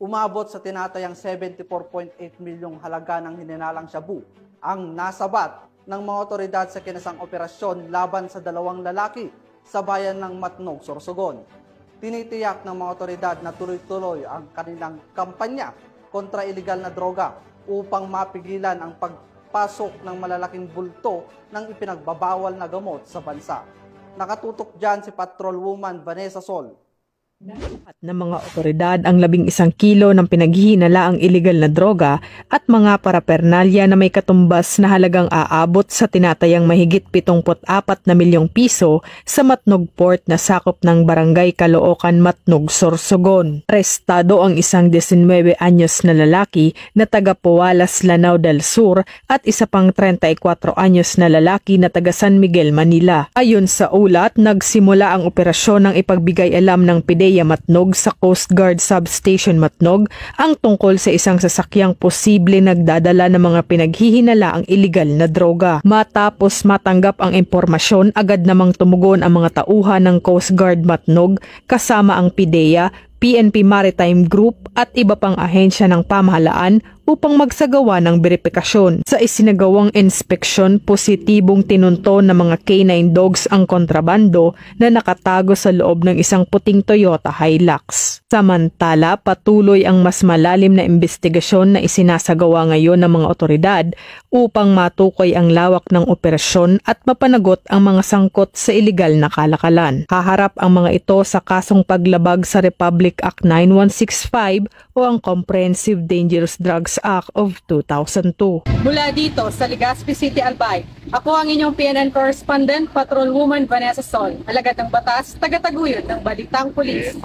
Umabot sa tinatayang 74.8 milyong halaga ng hininalang shabu ang nasabat ng mga otoridad sa kinasang operasyon laban sa dalawang lalaki sa bayan ng Matnog, Sorsogon. Tinitiyak ng mga otoridad na tuloy-tuloy ang kanilang kampanya kontra iligal na droga upang mapigilan ang pagpasok ng malalaking bulto ng ipinagbabawal na gamot sa bansa. Nakatutok dyan si Patrolwoman Vanessa Sol. At ng mga otoridad ang 11 kilo ng pinaghihinalaang iligal na droga at mga parapernalya na may katumbas na halagang aabot sa tinatayang mahigit 74 na milyong piso sa Matnog Port na sakop ng Barangay Caloocan, Matnog, Sorsogon. Arestado ang isang 19 anyos na lalaki na taga Pualas, Lanao del Sur at isa pang 34 anyos na lalaki na taga San Miguel, Manila. Ayon sa ulat, nagsimula ang operasyon ng ipagbigay alam ng PIDEA Matnog sa Coast Guard Substation Matnog ang tungkol sa isang sasakyang posible nagdadala ng mga pinaghihinalaang iligal na droga. Matapos matanggap ang impormasyon, agad namang tumugon ang mga tauhan ng Coast Guard Matnog kasama ang PIDEA, PNP Maritime Group at iba pang ahensya ng pamahalaan upang magsagawa ng beripikasyon. Sa isinagawang inspeksyon, positibong tinunto ng mga canine dogs ang kontrabando na nakatago sa loob ng isang puting Toyota Hilux. Samantala, patuloy ang mas malalim na investigasyon na isinasagawa ngayon ng mga otoridad upang matukoy ang lawak ng operasyon at mapanagot ang mga sangkot sa iligal na kalakalan. Haharap ang mga ito sa kasong paglabag sa Republic Act 9165 o ang Comprehensive Dangerous Drugs Act of 2002. Mula dito sa Legazpi City, Albay, ako ang inyong PNN correspondent, Patrolwoman Vanessa Sol, alagad ng batas, tagataguyod ng Balitang Pulis.